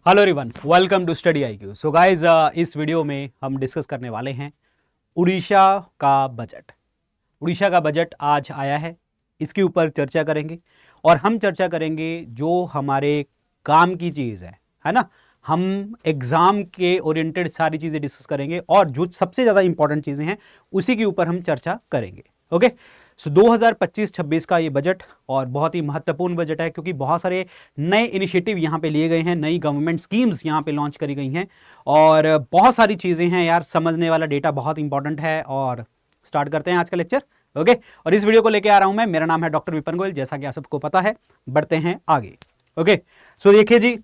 Hello everyone, welcome to study IQ. So guys, इस video में हम डिस्कस करने वाले हैं उड़ीसा का बजट। उड़ीसा का बजट आज आया है, इसके ऊपर चर्चा करेंगे और हम चर्चा करेंगे जो हमारे काम की चीज़ है ना। हम एग्ज़ाम के ओरिएंटेड सारी चीज़ें डिस्कस करेंगे और जो सबसे ज़्यादा इंपॉर्टेंट चीज़ें हैं उसी के ऊपर हम चर्चा करेंगे। ओके, सो 2025-26 का ये बजट और बहुत ही महत्वपूर्ण बजट है क्योंकि बहुत सारे नए इनिशिएटिव यहाँ पे लिए गए हैं, नई गवर्नमेंट स्कीम्स यहाँ पे लॉन्च करी गई हैं और बहुत सारी चीज़ें हैं यार। समझने वाला डेटा बहुत इंपॉर्टेंट है और स्टार्ट करते हैं आज का लेक्चर। ओके, और इस वीडियो को लेके आ रहा हूँ मैं, मेरा नाम है डॉक्टर विपिन गोयल, जैसा कि आप सबको पता है। बढ़ते हैं आगे। ओके, सो देखिए जी,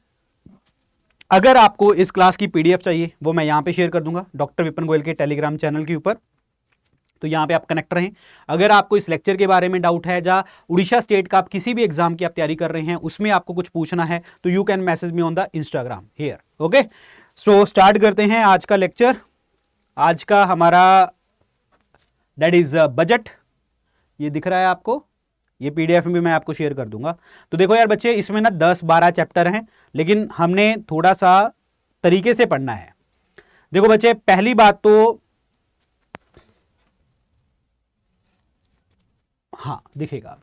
अगर आपको इस क्लास की पीडीएफ चाहिए वो मैं यहाँ पे शेयर कर दूंगा डॉक्टर विपिन गोयल के टेलीग्राम चैनल के ऊपर, तो यहाँ पे आप कनेक्ट रहें। अगर आपको इस लेक्चर के बारे में डाउट है या उड़ीसा स्टेट का आप किसी भी एग्जाम की आप तैयारी कर रहे हैं उसमें आपको कुछ पूछना है तो you can message me on the Instagram here. Okay, so start करते हैं आज का लेक्चर। आज का हमारा दैट इज बजट, ये दिख रहा है आपको, ये पीडीएफ में भी मैं आपको शेयर कर दूंगा। तो देखो यार बच्चे, इसमें ना 10-12 चैप्टर हैं, लेकिन हमने थोड़ा सा तरीके से पढ़ना है। देखो बच्चे, पहली बात तो हाँ दिखेगा अब।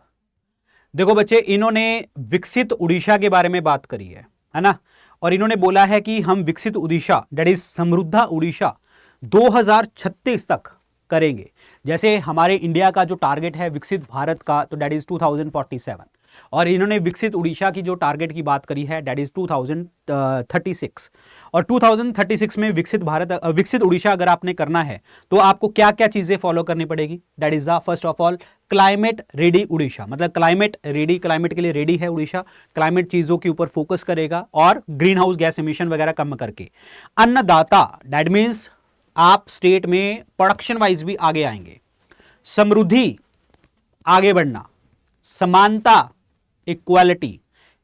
देखो बच्चे, इन्होंने विकसित उड़ीसा के बारे में बात करी है ना, और इन्होंने बोला है कि हम विकसित उड़ीसा दैट इज समृद्ध उड़ीसा 2036 तक करेंगे। जैसे हमारे इंडिया का जो टारगेट है विकसित भारत का, तो दैट इज 2047, और इन्होंने विकसित उड़ीसा की जो टारगेट की बात करी है दैट इज 2036। और 2036 में विकसित उड़ीसा अगर आपने करना है तो आपको क्या क्या चीजें फॉलो करनी पड़ेगी। That is the first of all climate ready Orissa, मतलब क्लाइमेट रेडी, क्लाइमेट के लिए रेडी है उड़ीसा, क्लाइमेट चीजों के ऊपर फोकस करेगा और ग्रीन हाउस गैस एमिशन वगैरह कम करके। अन्नदाता, दैट मीन्स आप स्टेट में प्रोडक्शन वाइज भी आगे आएंगे। समृद्धि, आगे बढ़ना। समानता, equality.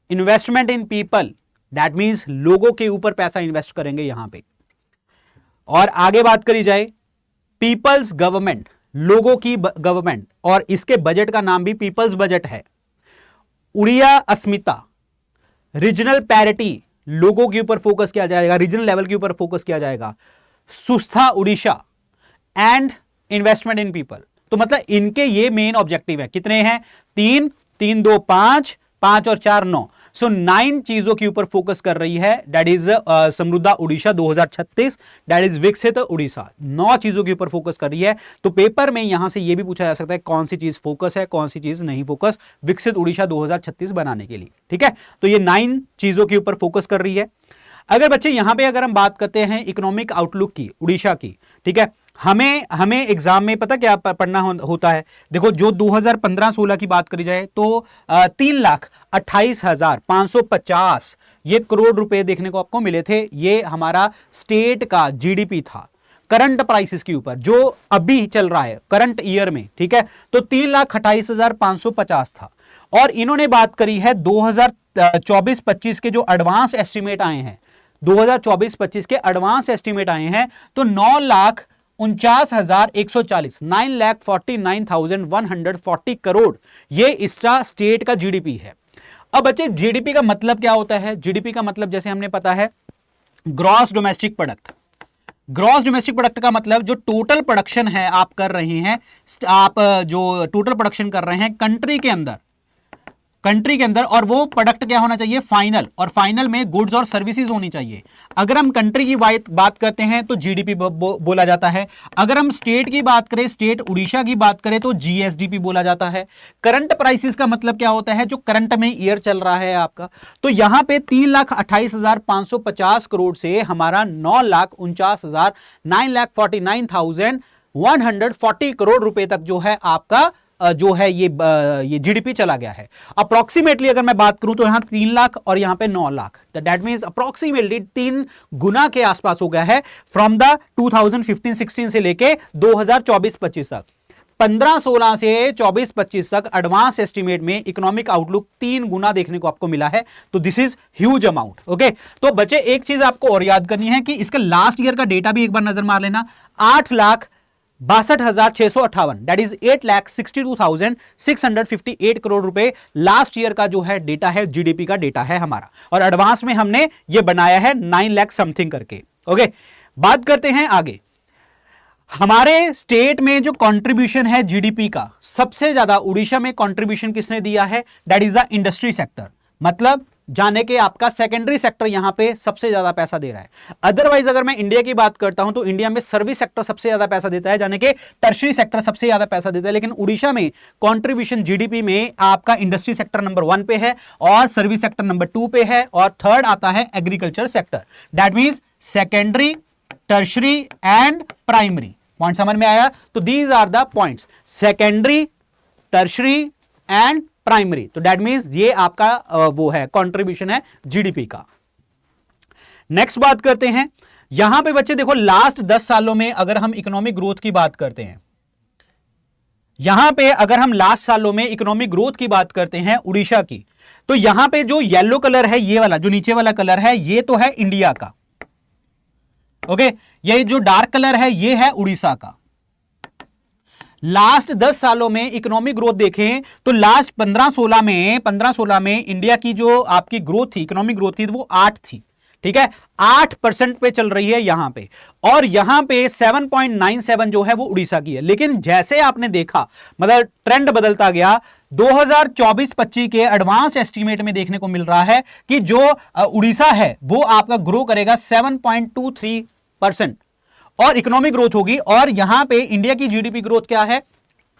Investment in people, that means लोगों के ऊपर पैसा इन्वेस्ट करेंगे यहां पे। और आगे बात करी जाए पीपल्स गवर्नमेंट, लोगों की गवर्नमेंट, और इसके बजट का नाम भी पीपल्स बजट है। उड़िया अस्मिता, रीजनल पैरिटी, लोगों के ऊपर फोकस किया जाएगा, रीजनल लेवल के ऊपर फोकस किया जाएगा। सुस्था Orissa and investment in people. तो मतलब इनके ये मेन ऑब्जेक्टिव है। कितने हैं? 3, 3, 2, 5, 5 और 4, 9। सो 9 चीजों के ऊपर फोकस कर रही है। दैट इज समृद्ध उड़ीसा 2036, दैट इज विकसित उड़ीसा। 9 चीजों के ऊपर फोकस कर रही है। तो पेपर में यहां से यह भी पूछा जा सकता है कौन सी चीज फोकस है, कौन सी चीज नहीं फोकस, विकसित उड़ीसा 2036 बनाने के लिए। ठीक है, तो ये 9 चीजों के ऊपर फोकस कर रही है। अगर बच्चे यहां पे अगर हम बात करते हैं इकोनॉमिक आउटलुक की उड़ीसा की, ठीक है, हमें एग्जाम में पता क्या पढ़ना होता है। देखो, जो 2015-16 की बात करी जाए तो 3,28,550 ये करोड़ रुपए देखने को आपको मिले थे। ये हमारा स्टेट का जीडीपी था करंट प्राइसेस के ऊपर, जो अभी चल रहा है करंट ईयर में। ठीक है, तो 3,28,550 था। और इन्होंने बात करी है 2024-25 के जो एडवांस एस्टिमेट आए हैं, 2024-25 के एडवांस एस्टिमेट आए हैं, तो 9,49,140, 9,49,140 करोड़ ये इसका स्टेट का जीडीपी है। अब बच्चे, जीडीपी का मतलब क्या होता है? जीडीपी का मतलब जैसे हमने पता है gross domestic product. Gross domestic product का मतलब जो टोटल प्रोडक्शन है आप कर रहे हैं, आप जो टोटल प्रोडक्शन कर रहे हैं कंट्री के अंदर, और वो प्रोडक्ट क्या होना चाहिए? फाइनल, और फाइनल में गुड्स और सर्विसेज होनी चाहिए। अगर हम कंट्री की बात करते हैं तो जीडीपी बोला जाता है। अगर हम स्टेट की बात करें, स्टेट उड़ीसा की बात करें तो जीएसडीपी बोला जाता है। करंट प्राइसेस का मतलब क्या होता है? जो करंट में ईयर चल रहा है आपका। तो यहां पे 3,28,550 करोड़ से हमारा 9,49,000 9,49,140 करोड़ रुपए तक जो है आपका जो है ये जीडीपी चला गया है। अप्रोक्सीमेटली अगर मैं बात करूं तो यहां 3 लाख और यहां पे 9 लाख, दैट मींस अप्रोक्सीमेटली 3 गुना के आसपास हो गया है फ्रॉम द 2015-16 से लेके 2024-25 तक। 15-16 से 24-25 तक एडवांस एस्टिमेट में इकोनॉमिक आउटलुक 3 गुना देखने को आपको मिला है। तो this is huge amount. Okay, तो बच्चे एक चीज आपको और याद करनी है कि इसका लास्ट ईयर का डेटा भी एक बार नजर मार लेना। 8 लाख 62,658, दैट इज 8,62,658 करोड़ रुपए लास्ट ईयर का जो है डेटा है, जीडीपी का डेटा है हमारा, और एडवांस में हमने ये बनाया है 9 लाख समथिंग करके। ओके, बात करते हैं आगे। हमारे स्टेट में जो कंट्रीब्यूशन है जीडीपी का, सबसे ज्यादा उड़ीसा में कंट्रीब्यूशन किसने दिया है? That is the industry sector. मतलब जाने के आपका सेकेंडरी सेक्टर यहां पे सबसे ज्यादा पैसा दे रहा है। अदरवाइज अगर मैं इंडिया की बात करता हूं तो इंडिया में सर्विस सेक्टर सबसे ज्यादा पैसा देता है, जाने के टर्शरी सेक्टर सबसे ज्यादा पैसा देता है। लेकिन उड़ीसा में कंट्रीब्यूशन जीडीपी में आपका इंडस्ट्री सेक्टर नंबर 1 पे है और सर्विस सेक्टर नंबर 2 पे है, और थर्ड आता है agriculture sector. That means secondary, tertiary and primary. Point समझ में आया? तो these are the points, secondary, tertiary and primary. तो दैट मींस ये आपका वो है कंट्रीब्यूशन है जीडीपी का। नेक्स्ट बात करते हैं, यहां पे बच्चे देखो लास्ट 10 सालों में अगर हम इकोनॉमिक ग्रोथ की बात करते हैं, यहां पे अगर हम लास्ट सालों में इकोनॉमिक ग्रोथ की बात करते हैं उड़ीसा की, तो यहां पे जो येलो कलर है, ये वाला जो नीचे वाला कलर है, ये तो है इंडिया का। ओके, ये जो डार्क कलर है ये है उड़ीसा का। लास्ट 10 सालों में इकोनॉमिक ग्रोथ देखें तो लास्ट 15-16 में इंडिया की जो आपकी ग्रोथ थी, इकोनॉमिक ग्रोथ थी, वो 8 थी। ठीक है, 8% पे चल रही है यहां पे, और यहां पे 7.97 जो है वो उड़ीसा की है। लेकिन जैसे आपने देखा, मतलब ट्रेंड बदलता गया, 2024-25 के एडवांस एस्टीमेट में देखने को मिल रहा है कि जो उड़ीसा है वो आपका ग्रो करेगा 7.23%, और इकोनॉमिक ग्रोथ होगी। और यहां पे इंडिया की जीडीपी ग्रोथ क्या है,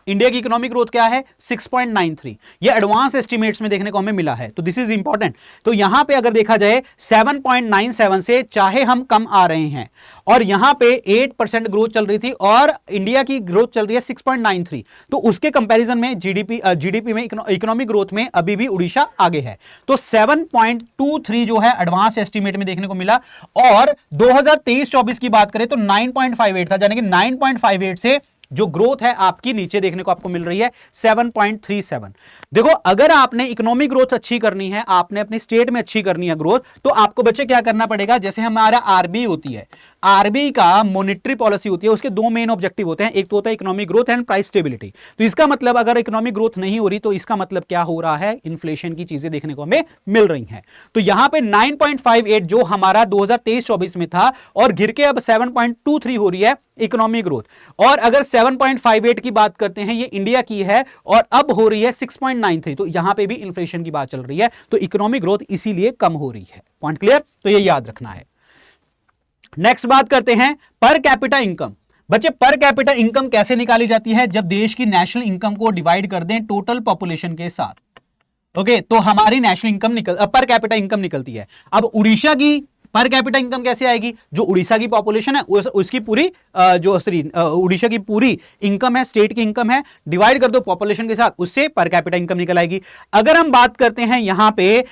इंडिया की इकोनॉमिक ग्रोथ क्या है? 6.93। ये एडवांस एस्टिमेट्स में देखने को हमें मिला है, तो दिस इज इंपॉर्टेंट। तो यहां पे अगर देखा जाए 7.97 से चाहे हम कम आ रहे हैं, और यहां पे 8% ग्रोथ चल रही थी और इंडिया की ग्रोथ चल रही है 6.93, तो उसके कंपैरिजन में जीडीपी में, इकोनॉमिक ग्रोथ में अभी भी उड़ीसा आगे है। तो 7.23 जो है एडवांस एस्टिमेट में देखने को मिला, और 2023-24 की बात करें तो 9.58 था, यानी कि 9.58 से जो ग्रोथ है आपकी नीचे देखने को आपको मिल रही है 7.37। देखो, अगर आपने इकोनॉमिक ग्रोथ अच्छी करनी है, आपने अपनी स्टेट में अच्छी करनी है ग्रोथ, तो आपको बच्चे क्या करना पड़ेगा? जैसे हमारा आरबीआई होती है, आरबीआई का मॉनेटरी पॉलिसी होती है, उसके 2 मेन ऑब्जेक्टिव होते हैं, एक तो होता है economic growth and price stability. तो इसका मतलब अगर इकोनॉमिक ग्रोथ नहीं हो रही तो इसका मतलब क्या हो रहा है? इन्फ्लेशन की चीजें देखने को हमें मिल रही हैं। तो यहां पे 9.58 जो हमारा 2023-24 में था, और गिर के अब 7.23 हो रही है इकोनॉमिक ग्रोथ। और अगर 7.58 की बात करते हैं, ये इंडिया की है, और अब हो रही है 6.93, तो यहां पे भी इन्फ्लेशन की बात चल रही है, तो इकोनॉमिक ग्रोथ इसीलिए कम हो रही है। Point clear? तो ये याद रखना है। नेक्स्ट बात करते हैं पर कैपिटा इनकम। बच्चे, पर कैपिटा इनकम कैसे निकाली जाती है? जब देश की नेशनल इनकम को डिवाइड कर दें टोटल पॉपुलेशन के साथ। ओके, तो हमारी national income per capita income निकलती है। अब उड़ीसा की पर कैपिटा इनकम कैसे आएगी? जो उड़ीसा की पॉपुलेशन है उसकी पूरी उड़ीसा की पूरी इनकम है, स्टेट की इनकम है, डिवाइड कर दो पॉपुलेशन के साथ, उससे पर कैपिटा इनकम निकल आएगी। अगर हम बात करते हैं यहां पे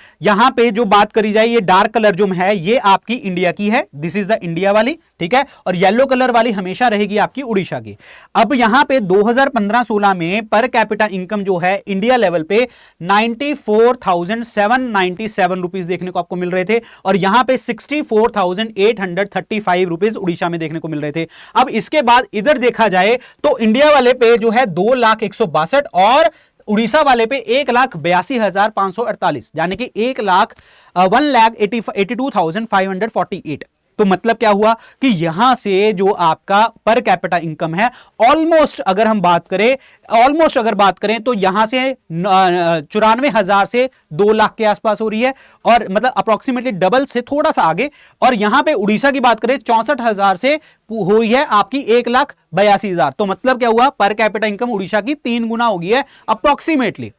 जो बात करी जाए, ये डार्क कलर जो है ये आपकी इंडिया की है, दिस इज द इंडिया वाली, ठीक है, और येलो कलर वाली हमेशा रहेगी आपकी उड़ीसा की। अब यहां पे 2015-16 में पर कैपिटा इनकम जो है इंडिया लेवल पे 94,797 रुपीज देखने को आपको मिल रहे थे, और यहां पे 64,835 रुपीज उड़ीसा में देखने को मिल रहे थे। अब इसके बाद इधर देखा जाए तो इंडिया वाले पे जो है 2,162,000 और उड़ीसा वाले पे 1,82,548, यानी कि 1,82,548। तो मतलब क्या हुआ कि यहां से जो आपका पर कैपिटा इनकम है ऑलमोस्ट अगर बात करें तो यहां से 94,000 से 2 लाख के आसपास हो रही है, और मतलब अप्रोक्सीमेटली डबल से थोड़ा सा आगे। और यहां पे उड़ीसा की बात करें 64,000 से हुई है आपकी 1,82,000। तो मतलब क्या हुआ? पर कैपिटा इनकम उड़ीसा की 3 गुना हो गई है अप्रोक्सीमेटली।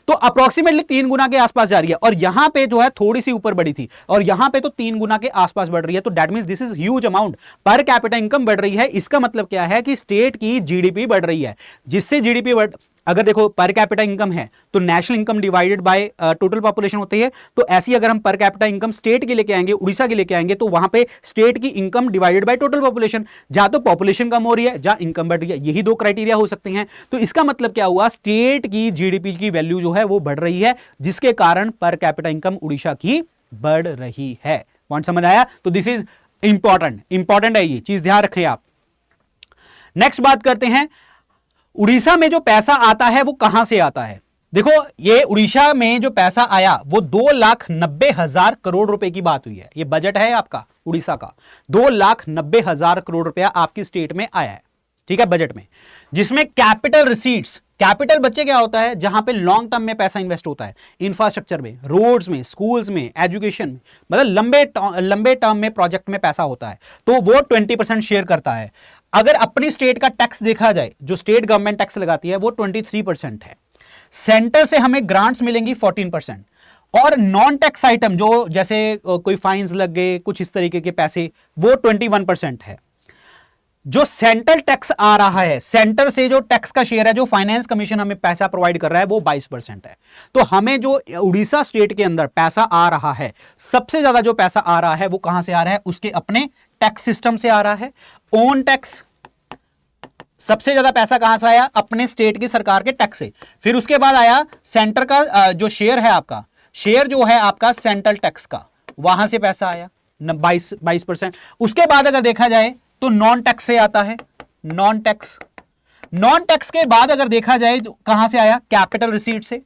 तो अप्रोक्सीमेटली 3 गुना के आसपास जा रही है, और यहां पे जो है थोड़ी सी ऊपर बढ़ी थी, और यहां पे तो 3 गुना के आसपास बढ़ रही है। तो that means this is huge amount, per capita income बढ़ रही है। इसका मतलब क्या है कि स्टेट की जीडीपी बढ़ रही है, जिससे जीडीपी अगर देखो पर कैपिटा इनकम है तो national income divided by total population होती है। तो ऐसी अगर हम पर कैपिटा इनकम स्टेट के लेके आएंगे, उड़ीसा के लेके आएंगे, तो वहां पे स्टेट की income divided by total population, जहां तो पॉपुलेशन कम हो रही है, जहां इनकम बढ़ रही है, यही 2 क्राइटेरिया हो सकते हैं। तो इसका मतलब क्या हुआ? स्टेट की जीडीपी की वैल्यू जो है वो बढ़ रही है, जिसके कारण पर कैपिटा इनकम उड़ीसा की बढ़ रही है। पॉइंट समझ आया? तो दिस इज इंपॉर्टेंट है, ये चीज ध्यान रखें आप। नेक्स्ट बात करते हैं, उड़ीसा में जो पैसा आता है वो कहां से आता है। देखो ये उड़ीसा में जो पैसा आया वो 2,90,000 करोड़ रुपए की बात हुई है। ये बजट है आपका उड़ीसा का, 2,90,000 करोड़ रुपया आपकी स्टेट में आया है, ठीक है, बजट में, जिसमें कैपिटल रिसीट्स, कैपिटल बच्चे क्या होता है, जहां पे लॉन्ग टर्म में पैसा इन्वेस्ट होता है, इंफ्रास्ट्रक्चर में, रोड्स में, स्कूल्स में, एजुकेशन में, मतलब लंबे टर्म में प्रोजेक्ट में पैसा होता है, तो वो 20% शेयर करता है। अगर अपनी स्टेट का टैक्स देखा जाए, जो स्टेट गवर्नमेंट टैक्स लगाती है वो 23% है। सेंटर से हमें ग्रांट्स मिलेंगी 14%, और नॉन टैक्स आइटम जो जैसे कोई फाइन्स लग गए, कुछ इस तरीके के पैसे, वो 21% है। जो सेंट्रल टैक्स आ रहा है, सेंटर से जो टैक्स का शेयर है, जो फाइनेंस कमीशन हमें पैसा प्रोवाइड कर रहा है, वो 22% है। तो हमें जो उड़ीसा स्टेट के अंदर पैसा आ रहा है, सबसे ज्यादा जो पैसा आ रहा है वो कहां से आ रहा है, उसके अपने टैक्स सिस्टम से आ रहा है। ओन टैक्स, सबसे ज्यादा पैसा कहां से आया, अपने स्टेट की सरकार के टैक्स से। फिर उसके बाद आया सेंटर का जो शेयर है आपका, शेयर जो है आपका सेंट्रल टैक्स का, वहां से पैसा आया 22%। उसके बाद अगर देखा जाए तो नॉन टैक्स से आता है, नॉन टैक्स के बाद अगर देखा जाए तो कहां से आया, कैपिटल रिसीट से।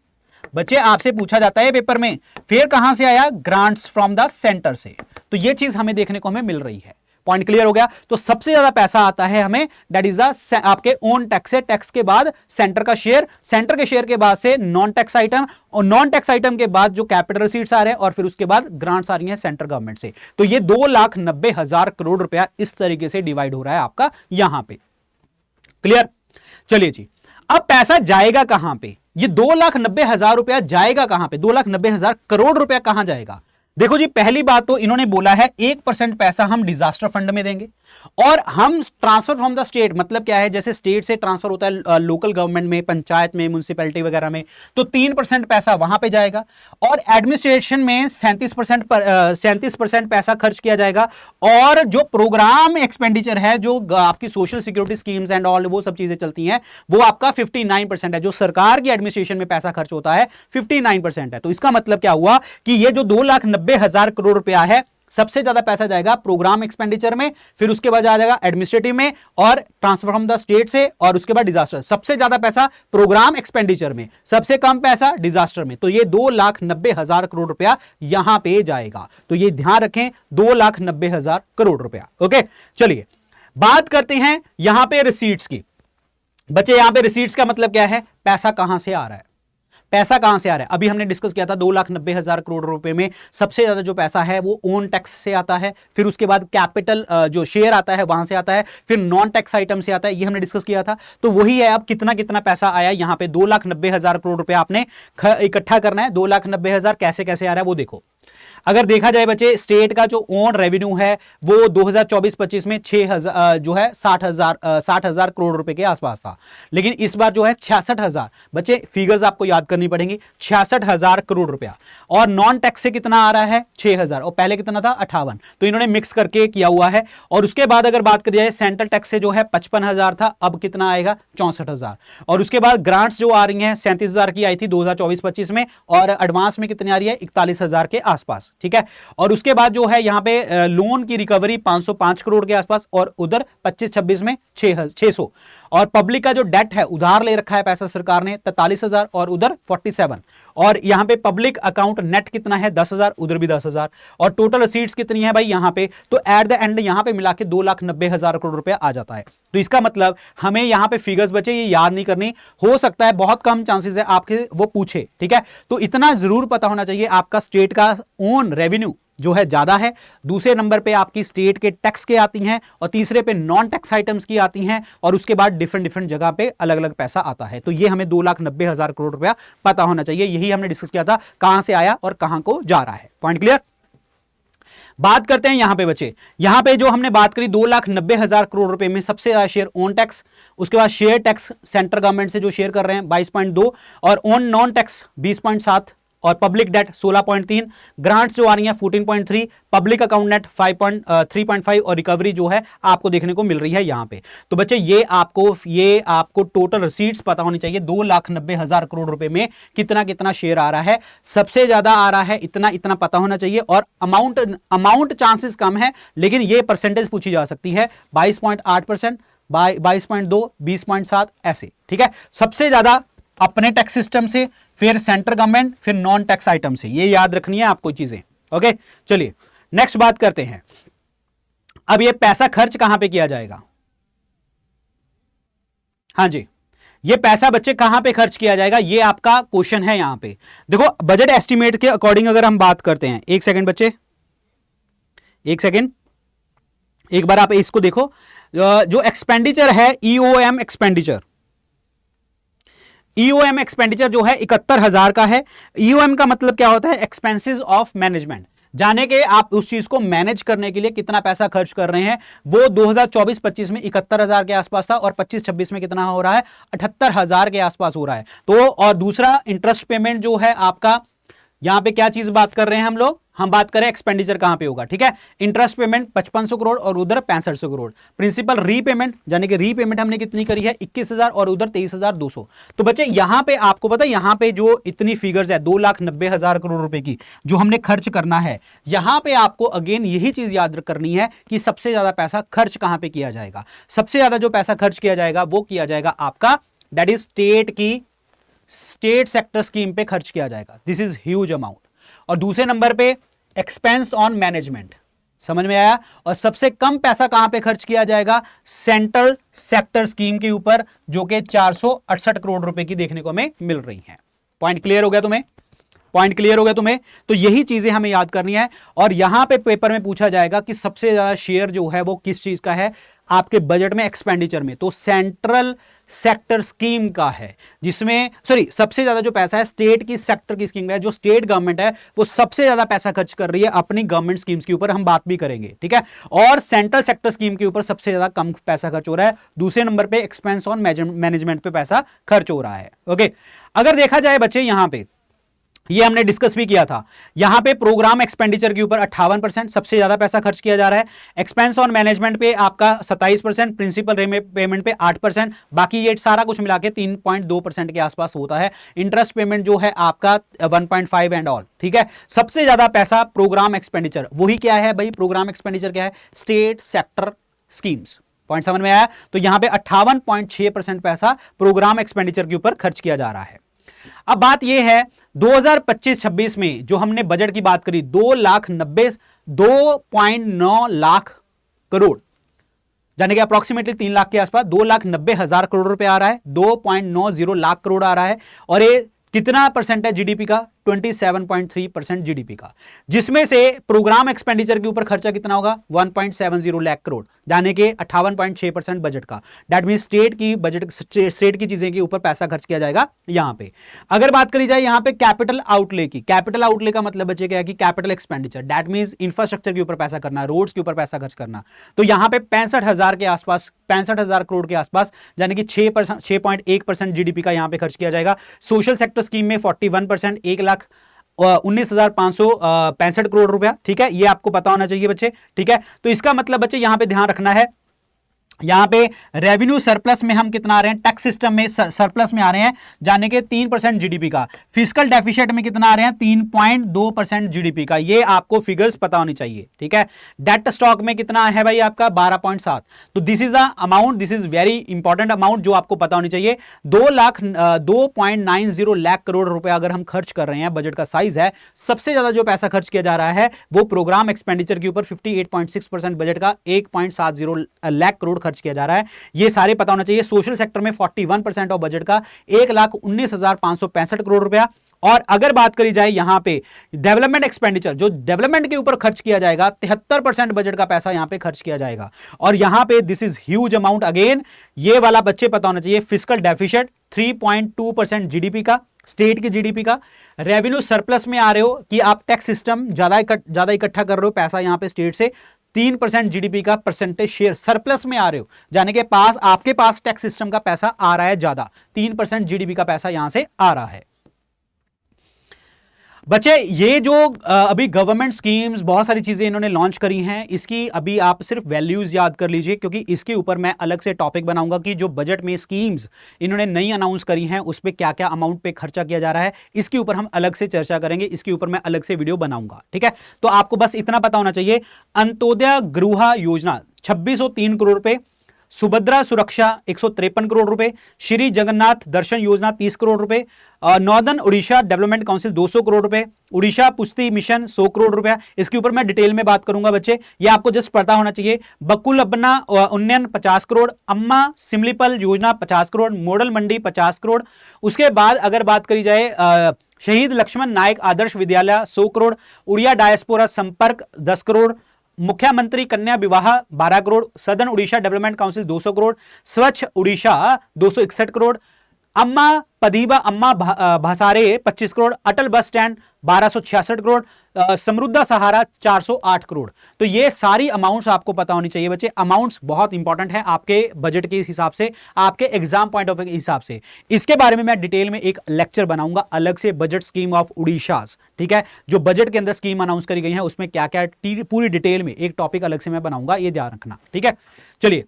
बच्चे आपसे पूछा जाता है पेपर में, फिर कहां से आया, ग्रांट्स फ्रॉम द सेंटर से। तो ये चीज हमें देखने को हमें मिल रही है। पॉइंट क्लियर हो गया। तो सबसे ज्यादा पैसा आता है हमें, दैट इज आपके ओन टैक्स से, टैक्स के बाद सेंटर का शेयर, सेंटर के शेयर के बाद से नॉन टैक्स आइटम, और नॉन टैक्स आइटम के बाद जो कैपिटल रिसीट्स आ रहे हैं, और फिर उसके बाद ग्रांट्स आ रही हैं सेंट्रल गवर्नमेंट से। तो ये 2,90,000 करोड़ रुपया इस तरीके से डिवाइड हो रहा है आपका यहां पे। क्लियर। चलिए जी, अब पैसा जाएगा कहां पे, ये 2,90,000 रुपया जाएगा कहां पे, 2,90,000 करोड़ रुपया कहां जाएगा। देखो जी, पहली बात तो इन्होंने बोला है 1% पैसा हम डिजास्टर फंड में देंगे, और हम ट्रांसफर फ्रॉम द स्टेट, मतलब क्या है, जैसे स्टेट से ट्रांसफर होता है लोकल गवर्नमेंट में, पंचायत में, म्युनिसिपैलिटी वगैरह में, तो 3% पैसा वहां पे जाएगा, और एडमिनिस्ट्रेशन में 37% पैसा खर्च किया जाएगा, और जो प्रोग्राम एक्सपेंडिचर है, जो आपकी social security schemes and all वो सब चीजें चलती हैं, वो आपका 59% है। जो सरकार की एडमिनिस्ट्रेशन में पैसा खर्च होता है 59% है। तो इसका मतलब क्या हुआ कि ये जो 2,90,000 करोड़ रुपया है, सबसे ज्यादा पैसा जाएगा प्रोग्राम एक्सपेंडिचर में, फिर उसके बाद आ जाएगा एडमिनिस्ट्रेटिव में, और ट्रांसफर फ्रॉम द स्टेट से, और उसके बाद डिजास्टर। सबसे ज्यादा पैसा प्रोग्राम एक्सपेंडिचर में, सबसे कम पैसा डिजास्टर में। तो ये 2,90,000 करोड़ रुपया यहां पे जाएगा। तो ये ध्यान रखें, 2,90,000 करोड़ रुपया। ओके, चलिए बात करते हैं यहां पे रिसीट्स की। बच्चे यहां पे रिसीट्स का मतलब क्या है, पैसा कहां से आ रहा है, पैसा कहां से आ रहा है। अभी हमने डिस्कस किया था 2,90,000 करोड़ रुपए में सबसे ज्यादा जो पैसा है वो ओन टैक्स से आता है, फिर उसके बाद कैपिटल जो शेयर आता है वहां से आता है, फिर नॉन टैक्स आइटम से आता है, ये हमने डिस्कस किया था। तो वही है, अब कितना कितना पैसा आया यहां पे, 2,90,000 करोड़ रुपए आपने इकट्ठा करना है। 2,90,000 कैसे कैसे आ रहा है वो देखो। अगर देखा जाए बच्चे, स्टेट का जो ओन रेवेन्यू है वो 2024-25 में 6,000 जो है 60,000 करोड़ रुपए के आसपास था, लेकिन इस बार जो है 66,000। बच्चे फिगर्स आपको याद करनी पड़ेंगी, 66,000 करोड़ रुपया। और नॉन टैक्स से कितना आ रहा है, 6,000, और पहले कितना था 58। तो इन्होंने मिक्स करके किया हुआ है। और उसके बाद अगर बात करी जाए सेंट्रल टैक्स से, जो है 55,000 था, अब कितना आएगा 64,000। और उसके बाद ग्रांट्स जो आ रही हैं 37,000 की आई थी 2024-25 में, और एडवांस में कितनी आ रही है 41,000 के आसपास। ठीक है, और उसके बाद जो है यहां पे लोन की रिकवरी 505 करोड़ के आसपास, और उधर 25-26 में 600। और पब्लिक का जो डेट है, उधार ले रखा है पैसा सरकार ने 43,000, और उधर 47। और यहां पे पब्लिक अकाउंट नेट कितना है 10,000, उधर भी 10,000। और टोटल रिसीट्स कितनी है भाई यहां पे, तो एट द एंड यहां पे मिला के 2,90,000 करोड़ रुपया आ जाता है। तो इसका मतलब हमें यहां पे फिगर्स बचे ये याद नहीं करनी, हो सकता है बहुत कम चांसेस है आपके वो पूछे। ठीक है, तो इतना जरूर पता होना चाहिए, आपका स्टेट का ओन रेवेन्यू जो है ज्यादा है, दूसरे नंबर पे आपकी स्टेट के टैक्स के आती हैं, और तीसरे पे नॉन टैक्स आइटम्स की आती हैं, और उसके बाद डिफरेंट डिफरेंट जगह पे अलग अलग पैसा आता है। तो ये हमें 2,90,000 करोड़ रुपया पता होना चाहिए। यही हमने डिस्कस किया था, कहां से आया और कहां को जा रहा है। Point clear. बात करते हैं यहां पे बच्चे, यहां पे जो हमने बात करी 2,90,000 करोड़ रुपए में सबसे ज्यादा शेयर ओन टैक्स, उसके बाद शेयर टैक्स सेंट्रल गवर्नमेंट से जो शेयर कर रहे हैं 22.2, और ओन नॉन टैक्स 20.7, और पब्लिक डेट 16.3, ग्रांट्स जो आ रही हैं 14.3, पब्लिक अकाउंट नेट 3.5, और रिकवरी जो है आपको देखने को मिल रही है यहां पे। तो बच्चे ये आपको टोटल रिसीट्स पता होनी चाहिए, 2,90,000 करोड़ रुपए में कितना कितना शेयर आ रहा है, सबसे ज्यादा आ रहा है इतना इतना पता होना चाहिए। और अमाउंट चांसेस कम है, लेकिन ये परसेंटेज पूछी जा सकती है, 22.8%, 22.2, 20.7 ऐसे, ठीक है। सबसे ज्यादा अपने टैक्स सिस्टम से, फिर सेंट्रल गवर्नमेंट, फिर नॉन टैक्स आइटम से, ये याद रखनी है आपको चीजें। ओके, चलिए नेक्स्ट बात करते हैं। अब ये पैसा खर्च कहां पे किया जाएगा? हाँ जी, ये पैसा बच्चे कहां पे खर्च किया जाएगा, ये आपका क्वेश्चन है। यहां पे देखो, बजट एस्टिमेट के अकॉर्डिंग अगर हम बात करते हैं, एक सेकंड बच्चे, एक सेकंड, एक बार आप इसको देखो। जो एक्सपेंडिचर है, ईओएम एक्सपेंडिचर, ईओएम एक्सपेंडिचर जो है 71,000 का है। ईओएम का मतलब क्या होता है? एक्सपेंसेस ऑफ मैनेजमेंट, जाने के आप उस चीज को मैनेज करने के लिए कितना पैसा खर्च कर रहे हैं। वो 2024-25 में 71,000 के आसपास था, और 25-26 में कितना हो रहा है? 78,000 के आसपास हो रहा है। तो और दूसरा इंटरेस्ट पेमेंट जो है आपका, यहां पे क्या चीज बात कर रहे हैं हम लोग? हम बात करें एक्सपेंडिचर कहां पे होगा, ठीक है। इंटरेस्ट पेमेंट 5500 करोड़ और उधर 6500 करोड़। प्रिंसिपल रीपेमेंट, यानी कि रीपेमेंट हमने कितनी करी है? 21,000 और उधर 23,200। तो बच्चे यहां पे आपको पता है, यहां पे जो इतनी फिगर्स है 2,90,000 करोड़ रुपए की जो हमने खर्च करना है, यहां पे आपको अगेन यही चीज याद करनी है कि सबसे ज्यादा पैसा खर्च कहां पे किया जाएगा। सबसे ज्यादा जो पैसा खर्च किया जाएगा वो किया जाएगा आपका, that is state sector scheme पे खर्च किया जाएगा। This is huge amount. और दूसरे नंबर पे एक्सपेंस ऑन मैनेजमेंट, समझ में आया। और सबसे कम पैसा कहां पे खर्च किया जाएगा? सेंट्रल सेक्टर स्कीम के ऊपर, जो कि 468 करोड़ रुपए की देखने को हमें मिल रही है। पॉइंट क्लियर हो गया तुम्हें? पॉइंट क्लियर हो गया तुम्हें? तो यही चीजें हमें याद करनी है। और यहां पे पेपर में पूछा जाएगा कि सबसे ज्यादा शेयर जो है वो किस चीज का है आपके बजट में, एक्सपेंडिचर में। तो सेंट्रल सेक्टर स्कीम का है, जिसमें सबसे ज्यादा जो पैसा है स्टेट की सेक्टर की स्कीम का है। जो स्टेट गवर्नमेंट है वो सबसे ज्यादा पैसा खर्च कर रही है अपनी गवर्नमेंट स्कीम्स के ऊपर, हम बात भी करेंगे, ठीक है। और सेंट्रल सेक्टर स्कीम के ऊपर सबसे ज्यादा कम पैसा खर्च हो रहा है। दूसरे नंबर पे एक्सपेंस ऑन मैनेजमेंट पे पैसा खर्च हो रहा है। ओके, अगर देखा जाए बच्चे, यहां पे ये हमने डिस्कस भी किया था, यहां पे प्रोग्राम एक्सपेंडिचर के ऊपर 58% सबसे ज्यादा पैसा खर्च किया जा रहा है। एक्सपेंस ऑन मैनेजमेंट पे आपका 27%, प्रिंसिपल पेमेंट पे 8%, बाकी ये सारा कुछ मिला के 3.2% के आसपास होता है। इंटरेस्ट पेमेंट जो है आपका 1.5 एंड ऑल, ठीक है। सबसे ज्यादा पैसा प्रोग्राम एक्सपेंडिचर, वही क्या है भाई? प्रोग्राम एक्सपेंडिचर क्या है? State sector schemes. पॉइंट समझ में आया? तो यहां पे 58.6% पैसा प्रोग्राम एक्सपेंडिचर के ऊपर खर्च किया जा रहा है। अब बात यह है 2025-26 में जो हमने बजट की बात करी, 2.9 लाख करोड़, यानी कि अप्रोक्सीमेटली 3 लाख के आसपास, 2,90,000 करोड़ रुपए आ रहा है, 2.90 लाख करोड़ आ रहा है। और ये कितना परसेंट है जीडीपी का? 27.3% जीडीपी का, जिसमें से प्रोग्राम एक्सपेंडिचर के ऊपर खर्चा कितना होगा? 1.70 लाख करोड़, यानी कि 58.6% बजट का। दैट मीन स्टेट की बजट, स्टेट की चीजें के ऊपर पैसा खर्च किया जाएगा यहां पे। अगर बात करी जाए यहां पे कैपिटल आउटले की, कैपिटल आउटले का मतलब बच्चे क्या है कि capital expenditure, that mean infrastructure के ऊपर पैसा करना, रोड्स के ऊपर पैसा खर्च करना। तो यहां पे 65,000 के आसपास, 65,000 करोड़ के आसपास, यानी कि 6.1% जीडीपी का यहां पे खर्च किया जाएगा। सोशल सेक्टर स्कीम में 41%, 1,19,565 करोड़ रुपया, ठीक है। ये आपको पता होना चाहिए बच्चे, ठीक है। तो इसका मतलब बच्चे यहां पे ध्यान रखना है, यहां पे रेवेन्यू सरप्लस में हम कितना आ रहे हैं? टैक्स सिस्टम में सरप्लस में आ रहे हैं, जाने के 3% जीडीपी का। फिस्कल डेफिसिट में कितना आ रहे हैं? 3.2% जीडीपी का। ये आपको फिगर्स पता होनी चाहिए, ठीक है। डेट स्टॉक में कितना है भाई आपका? 12.7। तो this is a amount, this is very important amount जो आपको पता होनी चाहिए। 2.90 लाख करोड़ रुपया अगर हम खर्च कर रहे हैं, बजट का साइज है, सबसे ज्यादा जो पैसा खर्च किया जा रहा है वो प्रोग्राम एक्सपेंडिचर के ऊपर 58.6% बजट का 1.70 लाख करोड़ खर्च किया जा रहा है। ये सारे पता होना चाहिए। सोशल सेक्टर में 41% ऑफ बजट का 1,19,565 करोड़ रुपया। और अगर बात करी जाए यहां पे डेवलपमेंट एक्सपेंडिचर, जो डेवलपमेंट के ऊपर खर्च किया जाएगा, 73% बजट का पैसा यहां पे खर्च किया जाएगा। और यहां पे this is huge amount. Again ये वाला बच्चे पता होना चाहिए, फिस्कल डेफिसिट 3.2% जीडीपी का, स्टेट की जीडीपी का। रेवेन्यू सरप्लस में आ रहे हो कि आप टैक्स सिस्टम ज्यादा इकट्ठा कर रहे हो पैसा यहां पे स्टेट से, 3% जीडीपी का परसेंटेज शेयर सरप्लस में आ रहे हो, जाने के पास आपके पास टैक्स सिस्टम का पैसा आ रहा है ज्यादा, 3% जीडीपी का पैसा यहां से आ रहा है। बच्चे ये जो अभी गवर्नमेंट स्कीम्स बहुत सारी चीजें इन्होंने लॉन्च करी हैं, इसकी अभी आप सिर्फ वैल्यूज याद कर लीजिए, क्योंकि इसके ऊपर मैं अलग से टॉपिक बनाऊंगा कि जो बजट में स्कीम्स इन्होंने नई अनाउंस करी हैं उस पर क्या क्या अमाउंट पे खर्चा किया जा रहा है, इसके ऊपर हम अलग से चर्चा करेंगे, इसके ऊपर मैं अलग से वीडियो बनाऊंगा, ठीक है। तो आपको बस इतना पता होना चाहिए, अंत्योदय गृह योजना 2603 करोड़ रुपए, सुभद्रा सुरक्षा 153 करोड़ रुपए, श्री जगन्नाथ दर्शन योजना 30 करोड़ रुपए, northern Orissa development council 200 crore रुपए, उड़ीसा पुष्टि मिशन 100 करोड़ रुपया। इसके ऊपर मैं डिटेल में बात करूंगा बच्चे, ये आपको जस्ट पता होना चाहिए। बकुल अब्बना उन्नयन 50 करोड़, अम्मा सिमलीपल योजना 50 करोड़, मॉडल मंडी 50 करोड़। उसके बाद अगर बात करी जाए शहीद लक्ष्मण नायक आदर्श विद्यालय 100 करोड़, उड़िया डायस्पोरा संपर्क 10 करोड़, मुख्यमंत्री कन्या विवाह 12 crore, southern Orissa development council 200 crore, स्वच्छ उड़ीसा 261 करोड़, अम्मा पदीबा अम्मा भासारे 25 करोड़, अटल बस स्टैंड 1266 करोड़, समृद्धा सहारा 408 करोड़। तो ये सारी अमाउंट्स आपको पता होनी चाहिए बच्चे। अमाउंट्स बहुत इंपॉर्टेंट है आपके बजट के हिसाब से, आपके एग्जाम पॉइंट ऑफ व्यू के हिसाब से। इसके बारे में मैं डिटेल में एक लेक्चर बनाऊंगा अलग से, बजट स्कीम ऑफ उड़ीसा, ठीक है, जो बजट के अंदर स्कीम अनाउंस करी गई है उसमें क्या क्या पूरी डिटेल में एक टॉपिक अलग से मैं बनाऊंगा, ये ध्यान रखना, ठीक है। चलिए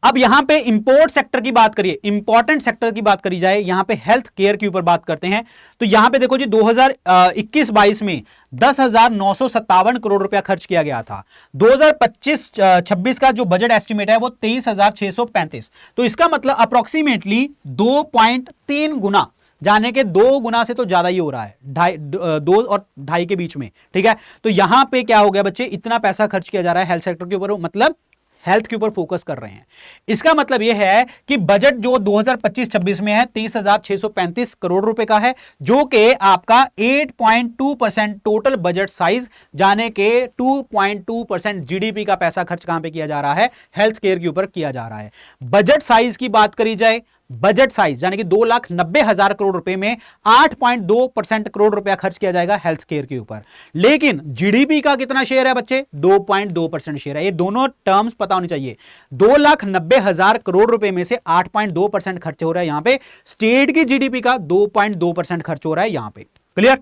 अब यहां पे इंपोर्ट सेक्टर की बात करिए, इंपॉर्टेंट सेक्टर की बात करी जाए, यहां पे हेल्थ केयर के ऊपर बात करते हैं। तो यहां पे देखो जी 2021-22 में 10,957 करोड़ रुपया खर्च किया गया था। 2025-26 का जो बजट एस्टिमेट है वो 23,635। तो इसका मतलब अप्रोक्सीमेटली 2.3 गुना, जाने के 2 गुना से तो ज्यादा ही हो रहा है, 2 और 2.5 के बीच में, ठीक है। तो यहां पे क्या हो गया बच्चे, इतना पैसा खर्च किया जा रहा है हेल्थ सेक्टर के ऊपर, मतलब हेल्थ के ऊपर फोकस कर रहे हैं। इसका मतलब यह है कि बजट जो 2025-26 में है 30,635 करोड़ रुपए का है, जो कि आपका 8.2% टोटल बजट साइज, जाने के 2.2% जीडीपी का पैसा खर्च कहां पे किया जा रहा है, हेल्थ केयर के ऊपर किया जा रहा है। बजट साइज की बात करी जाए, बजट साइज यानी कि 2,90,000 करोड़ रुपए में 8.2% करोड़ रुपया खर्च किया जाएगा हेल्थ केयर के ऊपर। लेकिन जीडीपी का कितना शेयर है बच्चे, 2.2% शेयर है। ये दोनों टर्म्स पता होनी चाहिए। 2,90,000 करोड़ रुपए में से 8.2% खर्च हो रहा है यहां पे, स्टेट की जीडीपी का 2.2% खर्च हो रहा है यहां पे। क्लियर।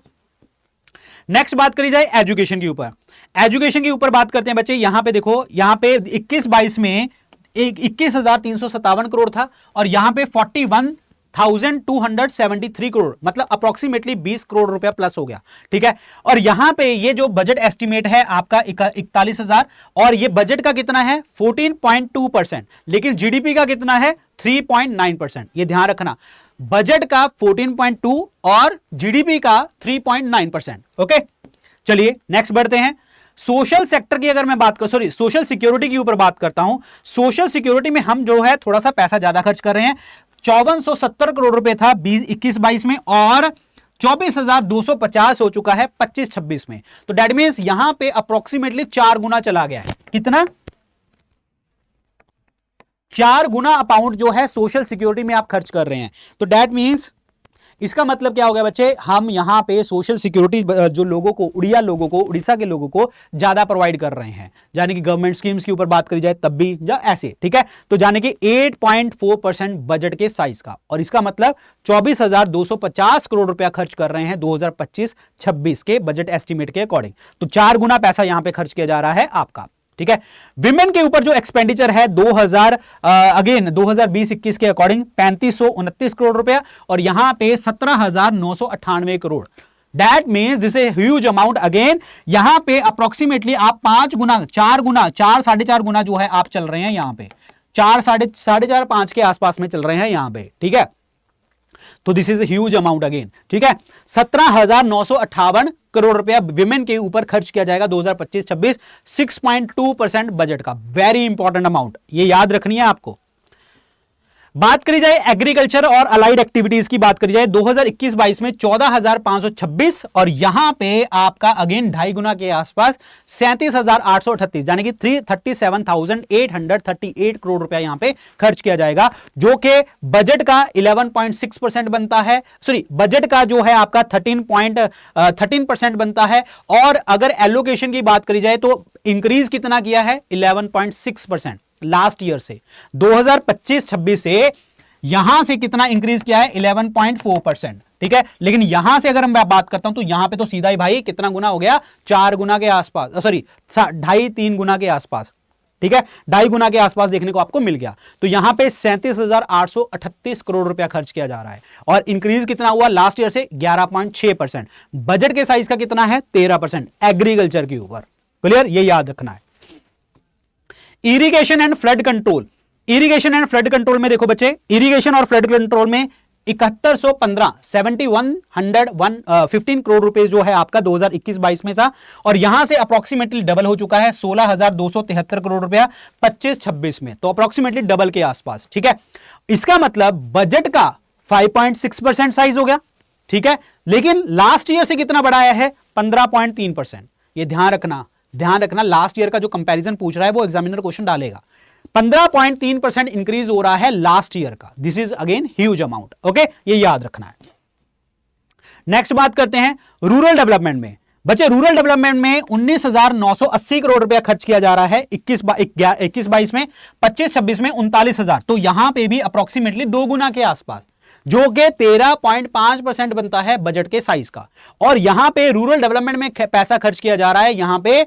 नेक्स्ट बात करी जाए एजुकेशन के ऊपर। एजुकेशन के ऊपर बात करते हैं बच्चे। यहां पे देखो, यहां पे 21-22 में 21,357 करोड़ था और यहां पे 41,273 करोड़, मतलब अप्रोक्सीमेटली 20 करोड़ रुपया प्लस हो गया, ठीक है। और यहां पे ये जो बजट एस्टिमेट है आपका 41,000, और ये बजट का कितना है 14.2%, लेकिन जीडीपी का कितना है 3.9%। ये ध्यान रखना, बजट का 14.2 और जीडीपी का 3.9%। ओके, चलिए नेक्स्ट बढ़ते हैं। सोशल सेक्टर की अगर मैं बात करूं, सॉरी सोशल सिक्योरिटी के ऊपर बात करता हूं। सोशल सिक्योरिटी में हम जो है थोड़ा सा पैसा ज्यादा खर्च कर रहे हैं। 5470 करोड़ रुपए था 21-22 में, और 24,250 हो चुका है 25-26 में। तो दैट मींस यहां पे अप्रोक्सीमेटली 4 गुना चला गया है। कितना? 4 गुना अमाउंट जो है सोशल सिक्योरिटी में आप खर्च कर रहे हैं। तो दैट मींस इसका मतलब क्या हो गया बच्चे, हम यहां पे सोशल सिक्योरिटी जो लोगों को, उड़ीसा के लोगों को ज्यादा प्रोवाइड कर रहे हैं, यानी कि गवर्नमेंट स्कीम्स के ऊपर बात करी जाए तब भी, या ऐसे, ठीक है। तो जाने कि 8.4% बजट के साइज का, और इसका मतलब 24,250 करोड़ रुपया खर्च कर रहे हैं 2025-26 के बजट एस्टिमेट के अकॉर्डिंग। तो 4 गुना पैसा यहां पे खर्च किया जा रहा है आपका, ठीक है। विमेन के ऊपर जो एक्सपेंडिचर है 2020-21 के अकॉर्डिंग 3529 करोड़ रुपया, और यहां पे 17,998 crore. That means this a huge amount. Again यहां पे अप्रोक्सीमेटली आप 5 गुना, 4 गुना, 4 साढ़े 4 गुना जो है आप चल रहे हैं यहां पे, 4 साढ़े 4 5 के आसपास में चल रहे हैं यहां पे, ठीक है। तो this is huge amount again, ठीक है। 17,958 करोड़ रुपया विमेन के ऊपर खर्च किया जाएगा 2025-26, 6.2% बजट का। वेरी इंपॉर्टेंट अमाउंट, ये याद रखनी है आपको। बात करी जाए एग्रीकल्चर और अलाइड एक्टिविटीज की बात करी जाए, 2021-22 में 14,526, और यहां पे आपका अगेन 2.5 गुना के आसपास 37,838, यानी कि 37,838 करोड़ रुपया यहां पे खर्च किया जाएगा, जो कि बजट का 11.6% बनता है। सॉरी, बजट का जो है आपका 13% बनता है। और अगर एलोकेशन की बात करी जाए तो इंक्रीज कितना किया है, 11.6% लास्ट ईयर से। 2025-26 से यहां से कितना इंक्रीज किया है, 11.4%, ठीक है। लेकिन यहां से अगर मैं बात करता हूं तो यहां पे तो सीधा ही भाई कितना गुना हो गया, 4 गुना के आसपास, सॉरी 2.5-3 गुना के आसपास, ठीक है, 2.5 गुना के आसपास देखने को आपको मिल गया। तो यहां पे 37,838 करोड़ रुपया खर्च किया जा रहा है, और इंक्रीज कितना हुआ लास्ट ईयर से, 11.6%। बजट के साइज का कितना है, 13% एग्रीकल्चर के ऊपर। क्लियर, ये याद रखना है। Irrigation and flood control, irrigation and flood control में देखो बच्चे, इरिगेशन और फ्लड कंट्रोल में 7115 15 करोड़ रुपए जो है आपका 2021-22 में था, और यहां से अप्रोक्सीमेटली डबल हो चुका है 16,273 करोड़ रुपया 25-26 में, तो अप्रोक्सीमेटली डबल के आसपास। ठीक है, इसका मतलब बजट का 5.6% साइज हो गया। ठीक है, लेकिन लास्ट ईयर से कितना बढ़ाया है? 15.3%। ये ध्यान रखना, ध्यान रखना, लास्ट ईयर का जो कंपैरिजन पूछ रहा है वो एग्जामिनर क्वेश्चन डालेगा। 15.3% इंक्रीज हो रहा है लास्ट ईयर का। This is again huge amount. Okay, ये याद रखना है। नेक्स्ट बात करते हैं रूरल डेवलपमेंट में। बच्चे रूरल डेवलपमेंट में 19,980 करोड़ रुपया खर्च किया जा रहा है 21-22 में, 25-26 में 39,000, तो यहां पे भी अप्रोक्सीमेटली 2 गुना के आसपास, जो कि 13.5% बनता है बजट के साइज का। और यहां पे रूरल डेवलपमेंट में पैसा खर्च किया जा रहा है यहां पे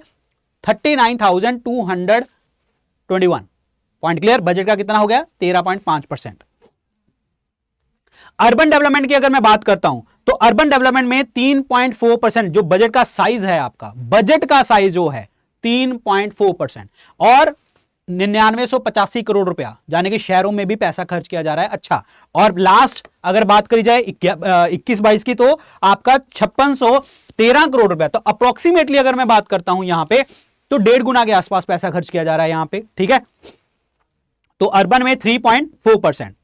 39,221 पॉइंट। क्लियर? बजट का कितना हो गया? 13.5%। अर्बन डेवलपमेंट की अगर मैं बात करता हूं तो अर्बन डेवलपमेंट में 3.4% जो बजट का साइज है आपका, बजट का साइज जो है 3.4%, और 9985 करोड़ रुपया यानी कि शहरों में भी पैसा खर्च किया जा रहा है। अच्छा, और लास्ट अगर बात करी जाए 21-22 की तो आपका 5613 करोड़ रुपया, तो अप्रोक्सीमेटली अगर मैं बात करता हूं यहां पे तो 1.5 गुना के आसपास पैसा खर्च किया जा रहा है यहां पे। ठीक है, तो अर्बन में 3.4%।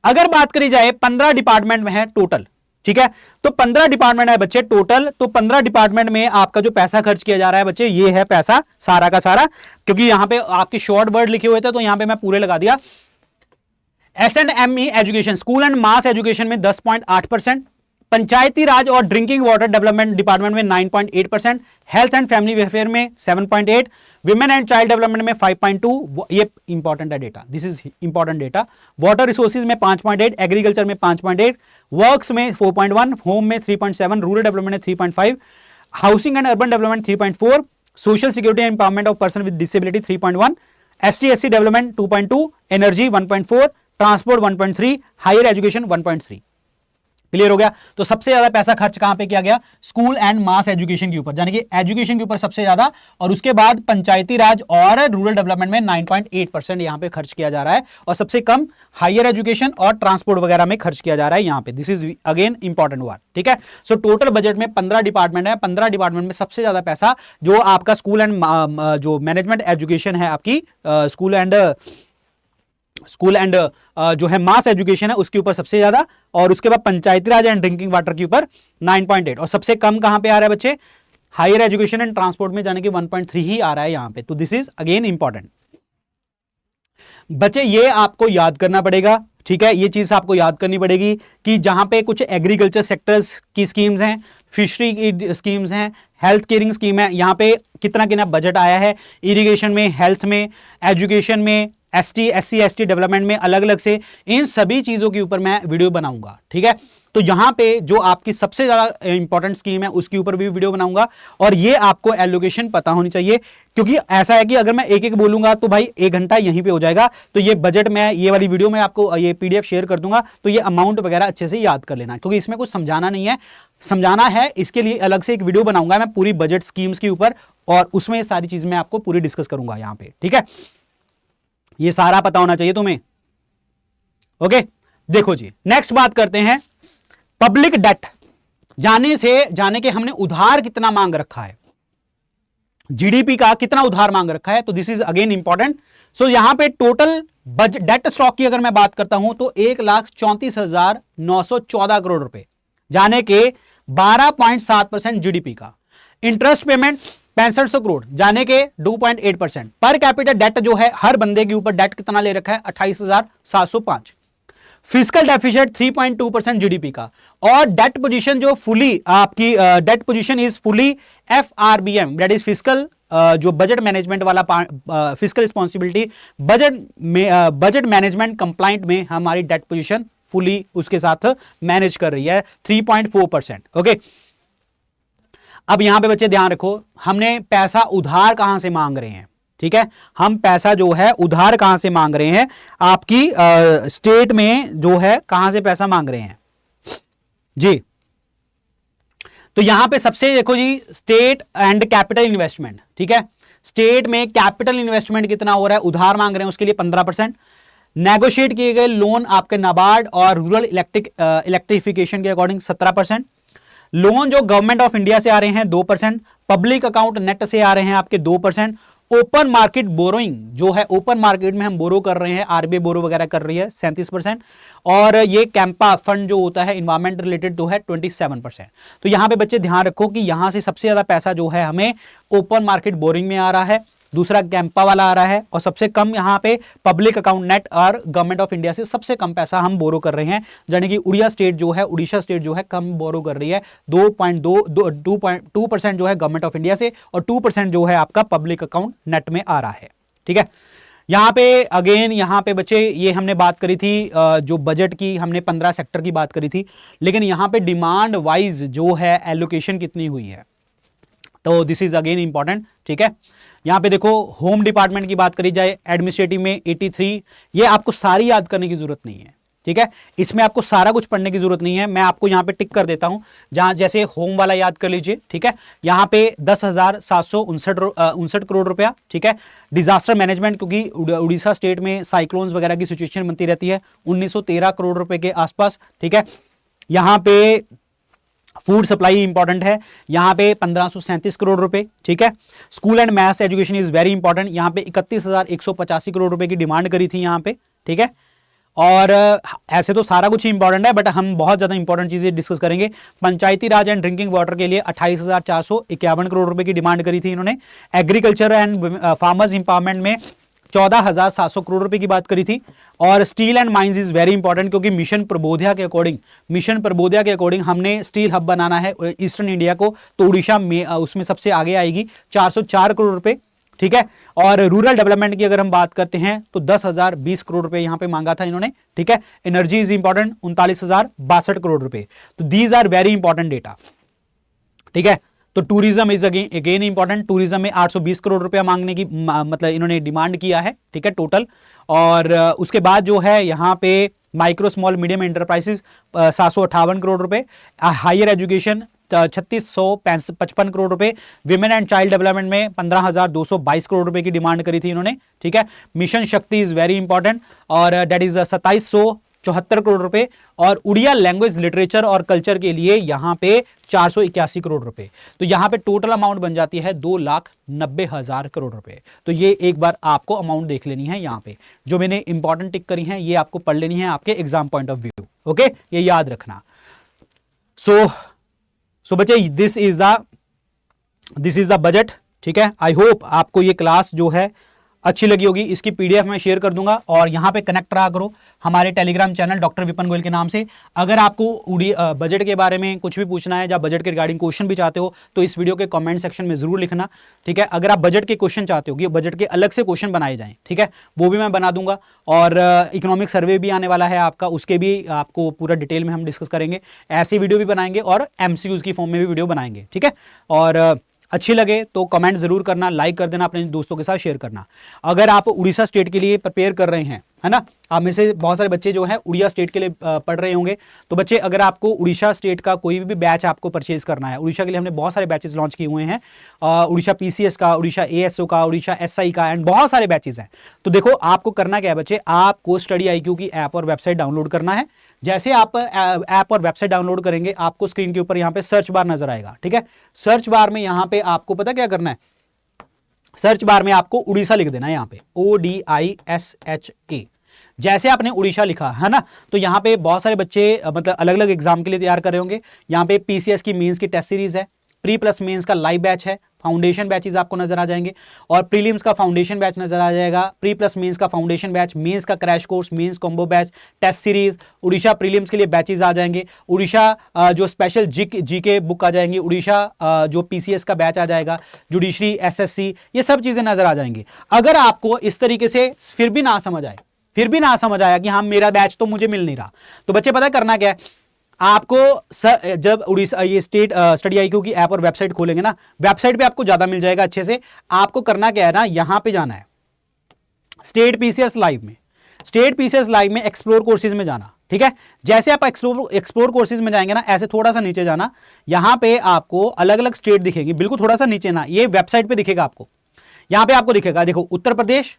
अगर बात करी जाए 15 डिपार्टमेंट में है टोटल, ठीक है, तो 15 डिपार्टमेंट है बच्चे टोटल, तो 15 डिपार्टमेंट में आपका जो पैसा खर्च किया जा रहा है बच्चे, ये है पैसा सारा का सारा, क्योंकि यहां पे आपके शॉर्ट वर्ड लिखे हुए थे तो यहां पे मैं पूरे लगा दिया। S&ME education, school and mass education में 10.8%, पंचायती राज और ड्रिंकिंग वाटर डेवलपमेंट डिपार्टमेंट में 9.8%, हेल्थ एंड फैमिली वेलफेयर में 7.8, विमेन एंड चाइल्ड डेवलपमेंट में 5.2, ये इंपॉर्टेंट है data, this is important data, water resources में 5.8, एग्रीकल्चर में 5.8, वर्क्स में 4.1, होम में 3.7, रूरल डेवलपमेंट में 3.5, housing and urban development 3.4, social security and empowerment of person with disability 3.1, ST/SC development 2.2, energy 1.4, transport 1.3, higher education 1.3। Clear हो गया? तो सबसे ज्यादा पैसा खर्च कहां पे किया गया? स्कूल एंड मास एजुकेशन के ऊपर, यानी कि एजुकेशन के ऊपर सबसे ज्यादा, और उसके बाद पंचायती राज और रूरल डेवलपमेंट में 9.8% यहां पे खर्च किया जा रहा है, और सबसे कम हायर एजुकेशन और ट्रांसपोर्ट वगैरह में खर्च किया जा रहा है यहां पे। This is again important one. ठीक है, सो टोटल बजट में 15 डिपार्टमेंट है, 15 डिपार्टमेंट में सबसे ज्यादा पैसा जो आपका स्कूल एंड जो मैनेजमेंट एजुकेशन है आपकी, स्कूल एंड जो है मास एजुकेशन है उसके ऊपर सबसे ज्यादा, और उसके बाद पंचायती राज एंड ड्रिंकिंग वाटर के ऊपर 9.8, और सबसे कम कहां पे आ रहा है बच्चे? हायर एजुकेशन एंड ट्रांसपोर्ट में, जाने के 1.3 ही आ रहा है यहां पे। तो दिस इज अगेन इंपॉर्टेंट बच्चे, ये आपको याद करना पड़ेगा। ठीक है, ये चीज आपको याद करनी पड़ेगी कि जहां पे कुछ एग्रीकल्चर सेक्टर्स की स्कीम्स हैं, फिशरी की स्कीम्स हैं, हेल्थ केयरिंग स्कीम है, यहां पे कितना कितना बजट आया है, इरिगेशन में, हेल्थ में, एजुकेशन में, SC ST डेवलपमेंट में अलग अलग से, इन सभी चीजों के ऊपर मैं वीडियो बनाऊंगा। ठीक है, तो यहां पे जो आपकी सबसे ज्यादा इंपॉर्टेंट स्कीम है उसके ऊपर भी वीडियो बनाऊंगा, और ये आपको एलोकेशन पता होनी चाहिए, क्योंकि ऐसा है कि अगर मैं एक एक बोलूंगा तो भाई 1 घंटा यहीं पे हो जाएगा। तो ये बजट में, ये वाली वीडियो में आपको ये PDF शेयर कर दूंगा, तो ये अमाउंट वगैरह अच्छे से याद कर लेना, क्योंकि इसमें कुछ समझाना नहीं है, समझाना है इसके लिए अलग से एक वीडियो बनाऊंगा मैं पूरी बजट स्कीम्स के ऊपर, और उसमें ये सारी चीज मैं आपको पूरी डिस्कस करूंगा यहां पे। ठीक है, ये सारा पता होना चाहिए तुम्हें। ओके, देखो जी, नेक्स्ट बात करते हैं पब्लिक डेट। जाने के हमने उधार कितना मांग रखा है, GDP का कितना उधार मांग रखा है, तो दिस इज अगेन इंपॉर्टेंट। सो यहां पे टोटल डेट स्टॉक की अगर मैं बात करता हूं तो 1,34,914 करोड़ रुपए, जाने के 12.7% GDP का। इंटरेस्ट पेमेंट 6500 करोड़, जाने के 2.8%। पर कैपिटल डेट जो है, हर बंदे के ऊपर डेट कितना ले रखा है? 28,705। फिजिकल डेफिसिट 3.2% GDP का, और डेट पोजीशन जो फुली आपकी debt position is fully FRBM, that is physical जो बजट मैनेजमेंट वाला physical responsibility, budget management compliant में हमारी डेट पोजीशन फुली उसके साथ मैनेज कर रही है 3.4%। ओके, अब यहां पे बच्चे ध्यान रखो, हमने पैसा उधार कहां से मांग रहे हैं? ठीक है, हम पैसा जो है उधार कहां से मांग रहे हैं? आपकी स्टेट में जो है कहां से पैसा मांग रहे हैं जी? तो यहां पे सबसे देखो जी, स्टेट एंड कैपिटल इन्वेस्टमेंट। ठीक है, स्टेट में कैपिटल इन्वेस्टमेंट कितना हो रहा है, उधार मांग रहे हैं उसके लिए 15%। नेगोशिएट किए गए लोन आपके नाबार्ड और रूरल इलेक्ट्रिफिकेशन के अकॉर्डिंग 17%। लोन जो गवर्नमेंट ऑफ इंडिया से आ रहे हैं 2%, पब्लिक अकाउंट नेट से आ रहे हैं आपके 2%। ओपन मार्केट बोरोइंग जो है, ओपन मार्केट में हम बोरो कर रहे हैं, आरबीआई बोरो वगैरह कर रही है 37%। और ये कैंपा फंड जो होता है इन्वायरमेंट रिलेटेड तो है 27%। तो यहां पे बच्चे ध्यान रखो कि यहां से सबसे ज्यादा पैसा जो है हमें ओपन मार्केट बोरिंग में आ रहा है, दूसरा कैंपा वाला आ रहा है, और सबसे कम यहाँ पे पब्लिक अकाउंट नेट और गवर्नमेंट ऑफ इंडिया से सबसे कम पैसा हम बोरो कर रहे हैं। यानी कि उड़िया स्टेट जो है, उड़ीसा स्टेट जो है कम बोरो कर रही है, 2.2% जो है गवर्नमेंट ऑफ इंडिया से और 2% जो है आपका पब्लिक अकाउंट नेट में आ रहा है। ठीक है, यहाँ पे अगेन यहाँ पे बच्चे ये हमने बात करी थी जो बजट की, हमने 15 सेक्टर की बात करी थी, लेकिन यहाँ पे डिमांड वाइज जो है एलोकेशन कितनी हुई है, तो दिस इज अगेन इंपॉर्टेंट। ठीक है, यहां पे देखो होम डिपार्टमेंट की बात करी जाए, एडमिनिस्ट्रेटिव में 83, ये आपको सारी याद करने की जरूरत नहीं है। ठीक है, इसमें आपको सारा कुछ पढ़ने की जरूरत नहीं है, मैं आपको यहां पे टिक कर देता हूं, जहां जैसे होम वाला याद कर लीजिए। ठीक है, यहां पे 10,759 करोड़ रुपया। ठीक है, डिजास्टर मैनेजमेंट, क्योंकि उड़ीसा स्टेट में साइक्लोन्स वगैरह की सिचुएशन बनती रहती है, 1913 करोड़ रुपए के आसपास। ठीक है, यहां पे फूड सप्लाई इंपॉर्टेंट है, यहां पे 1537 करोड़ रुपए। ठीक है, school and maths education is very important, यहां पे 31,185 करोड़ रुपए की डिमांड करी थी यहां पे। ठीक है, और ऐसे तो सारा कुछ ही इंपॉर्टेंट है, बट हम बहुत ज्यादा इंपॉर्टेंट चीजें डिस्कस करेंगे। पंचायती राज एंड ड्रिंकिंग वाटर के लिए 28,451 करोड़ रुपए की डिमांड करी थी इन्होंने। एग्रीकल्चर एंड फार्मर्स इंपावरमेंट में 14,700 करोड़ रुपए की बात करी थी। और steel and mines is very important, क्योंकि मिशन प्रबोधिया के अकॉर्डिंग हमने स्टील हब बनाना है ईस्टर्न इंडिया को, तो उड़ीसा में उसमें सबसे आगे आएगी, 404 करोड़ रुपए। ठीक है, और रूरल डेवलपमेंट की अगर हम बात करते हैं तो 10,020 करोड़ रुपए यहां पे मांगा था इन्होंने। ठीक है, एनर्जी इज इंपॉर्टेंट, 39,062 करोड़ रुपए। तो these are very important data. ठीक है, तो tourism is again important, tourism में 820 करोड़ रुपया मांगने की मतलब इन्होंने डिमांड किया है। ठीक है, टोटल। और उसके बाद जो है यहाँ पे micro small medium enterprises 758 crore रुपए, हायर एजुकेशन 3655 करोड़ रुपए, विमेन एंड चाइल्ड डेवलपमेंट में 15,222 करोड़ रुपए की डिमांड करी थी इन्होंने। ठीक है, मिशन शक्ति इज वेरी इंपॉर्टेंट, और डेट इज 2774 करोड़ रुपए, और उड़िया लैंग्वेज लिटरेचर और कल्चर के लिए यहां पे 481 करोड़ रुपए। तो यहां पे टोटल अमाउंट बन जाती है 2,90,000 करोड़ रुपए। तो ये एक बार आपको अमाउंट देख लेनी है, यहां पे जो मैंने इंपॉर्टेंट टिक करी है ये आपको पढ़ लेनी है आपके exam point of view. Okay, ये याद रखना। सो बच्चे दिस इज द बजट। ठीक है, आई होप आपको ये क्लास जो है अच्छी लगी होगी। इसकी पीडीएफ मैं शेयर कर दूंगा, और यहाँ पे कनेक्ट रहा करो हमारे Telegram channel doctor Vipin Goyal के नाम से। अगर आपको बजट के बारे में कुछ भी पूछना है या बजट के रिगार्डिंग क्वेश्चन भी चाहते हो तो इस वीडियो के कमेंट सेक्शन में जरूर लिखना। ठीक है, अगर आप बजट के क्वेश्चन चाहते हो कि बजट के अलग से क्वेश्चन बनाए जाएं, ठीक है, वो भी मैं बना दूंगा। और इकोनॉमिक सर्वे भी आने वाला है आपका, उसके भी आपको पूरा डिटेल में हम डिस्कस करेंगे। ऐसी वीडियो भी बनाएंगे और एमसीक्यूज की फॉर्म में भी वीडियो बनाएंगे। ठीक है, और अच्छी लगे तो कमेंट जरूर करना, लाइक कर देना, अपने दोस्तों के साथ शेयर करना। अगर आप उड़ीसा स्टेट के लिए प्रिपेयर कर रहे हैं, है ना, आप में से बहुत सारे बच्चे जो हैं उड़िया स्टेट के लिए पढ़ रहे होंगे, तो बच्चे अगर आपको उड़ीसा स्टेट का कोई भी बैच आपको परचेज करना है, उड़ीसा के लिए हमने बहुत सारे बैचेस लॉन्च किए हुए हैं, उड़ीसा पीसीएस का, उड़ीसा एएसओ का, उड़ीसा एसआई का, एंड बहुत सारे बैचेस हैं। तो देखो आपको करना क्या है बच्चे, आपको स्टडी IQ की ऐप और वेबसाइट डाउनलोड करना है। जैसे आप ऐप और वेबसाइट डाउनलोड करेंगे, आपको स्क्रीन के ऊपर यहाँ पे सर्च बार नजर आएगा। ठीक है, सर्च बार में यहाँ पे आपको पता क्या करना है, सर्च बार में आपको उड़ीसा लिख देना है, यहाँ पे ODISHA। जैसे आपने उड़ीसा लिखा है ना, तो यहाँ पे बहुत सारे बच्चे मतलब अलग अलग एग्जाम के लिए तैयार कर रहे होंगे। यहाँ पे PCS की मेंस की टेस्ट सीरीज है, प्री प्लस मेंस का लाइव बैच है, फाउंडेशन बैचेस आपको नजर आ जाएंगे, और प्रीलिम्स का फाउंडेशन बैच नजर आ जाएगा, प्री प्लस मेंस का फाउंडेशन बैच, मेंस का crash course, mains combo batch, test series, Orissa prelims के लिए बैचेस आ जाएंगे, उड़ीसा जो स्पेशल जीके बुक आ जाएंगी, उड़ीसा जो PCS का बैच आ जाएगा, जुडिशरी SSC, ये सब चीजें नजर आ जाएंगी। अगर आपको इस तरीके से फिर भी ना समझ आया कि हाँ मेरा बैच तो मुझे मिल नहीं रहा, तो बच्चे पता करना क्या है, आपको जब उड़ीसा ये स्टेट स्टडी IQ की ऐप और वेबसाइट खोलेंगे ना, वेबसाइट पे आपको ज्यादा मिल जाएगा अच्छे से। आपको करना क्या है ना, यहां पे जाना है स्टेट PCS लाइव में, स्टेट PCS लाइव में एक्सप्लोर कोर्सेज में जाना। ठीक है, जैसे आप एक्सप्लोर कोर्सेज में जाएंगे ना, ऐसे थोड़ा सा नीचे जाना, यहां पे आपको अलग अलग स्टेट दिखेगी, बिल्कुल थोड़ा सा नीचे ना, ये वेबसाइट पे दिखेगा आपको। यहां पे आपको दिखेगा, देखो Uttar Pradesh,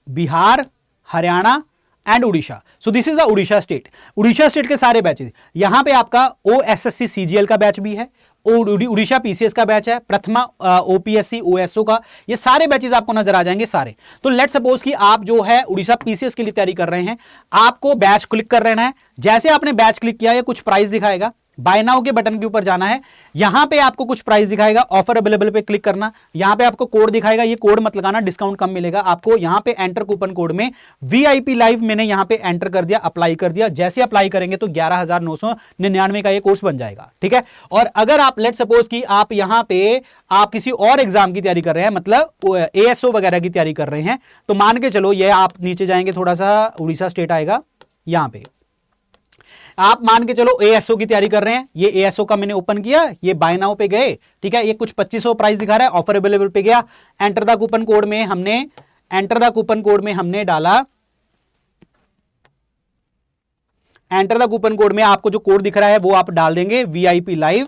Bihar, Haryana and Orissa. So this is the Orissa state. Orissa state के सारे बैचेस, यहां पे आपका ओएसएससी सीजीएल का बैच भी है, उड़ीसा पीसीएस का बैच है, प्रथमा ओपीएससी ओएसओ का, ये सारे बैचेस आपको नजर आ जाएंगे सारे। तो लेट सपोज कि आप जो है उड़ीसा पीसीएस के लिए तैयारी कर रहे हैं, आपको बैच क्लिक कर लेना है। जैसे आपने बैच क्लिक किया, ये कुछ प्राइस दिखाएगा, बाय नाउ के बटन के ऊपर जाना है, यहां पे आपको कुछ प्राइस दिखाएगा, ऑफर अवेलेबल पे क्लिक करना, यहां पे आपको कोड दिखाएगा, ये कोड मत लगाना, डिस्काउंट कम मिलेगा आपको। यहां पे एंटर कूपन कोड में वीआईपी लाइव मैंने यहां पे एंटर कर दिया, अप्लाई कर दिया। जैसे अप्लाई करेंगे तो 11,999 का ये कोर्स बन जाएगा, ठीक है। और अगर आप लेट सपोज कि आप यहां पे आप किसी और एग्जाम की तैयारी कर रहे हैं, मतलब एएसओ वगैरह की तैयारी कर रहे हैं, तो मान के चलो ये आप नीचे जाएंगे, थोड़ा सा उड़ीसा स्टेट आएगा, यहां पे आप मान के चलो एएसओ की तैयारी कर रहे हैं, ये एएसओ का मैंने ओपन किया, ये बाय नाउ पे गए, ठीक है, ये कुछ 2500 प्राइस दिखा रहा है, ऑफर अवेलेबल पे गया, एंटर द कूपन कोड में हमने डाला, एंटर द कूपन कोड में आपको जो कोड दिख रहा है वो आप डाल देंगे, वीआईपी लाइव।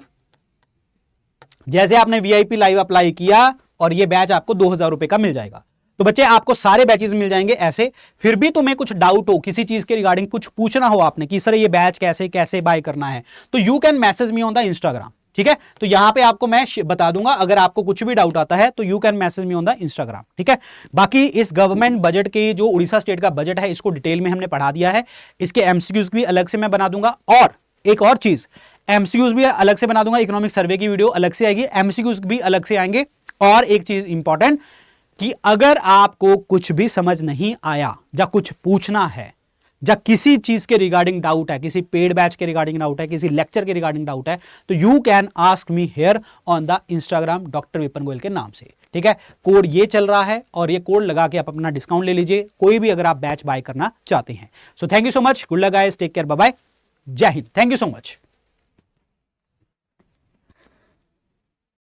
जैसे आपने वीआईपी लाइव अप्लाई किया और ये बैच आपको 2000 रुपए का मिल जाएगा। तो बच्चे आपको सारे बैचेस मिल जाएंगे ऐसे। फिर भी तुम्हें कुछ डाउट हो किसी चीज के रिगार्डिंग, कुछ पूछना हो आपने कि सर ये बैच कैसे कैसे बाय करना है, तो you can message me on the Instagram, ठीक है। तो यहां पे आपको मैं बता दूंगा, अगर आपको कुछ भी डाउट आता है तो you can message me on the Instagram, ठीक है। बाकी इस गवर्नमेंट बजट के जो उड़ीसा स्टेट का बजट है, इसको डिटेल में हमने पढ़ा दिया है, इसके एमसीक्यूज भी अलग से मैं बना दूंगा। और एक और चीज, एमसीक्यूज भी अलग से बना दूंगा, इकोनॉमिक सर्वे की वीडियो अलग से आएगी, एमसीक्यूज भी अलग से आएंगे। और एक चीज इंपॉर्टेंट कि अगर आपको कुछ भी समझ नहीं आया या कुछ पूछना है या किसी चीज के रिगार्डिंग डाउट है, किसी पेड बैच के रिगार्डिंग डाउट है, किसी लेक्चर के रिगार्डिंग डाउट है, तो you can ask me here on the Instagram doctor Vipin Goyal के नाम से, ठीक है। कोड ये चल रहा है और ये कोड लगा के आप अपना डिस्काउंट ले लीजिए, कोई भी अगर आप बैच बाय करना चाहते हैं। So thank you so much, good luck guys, take care, bye bye, Jai Hind, thank you so much.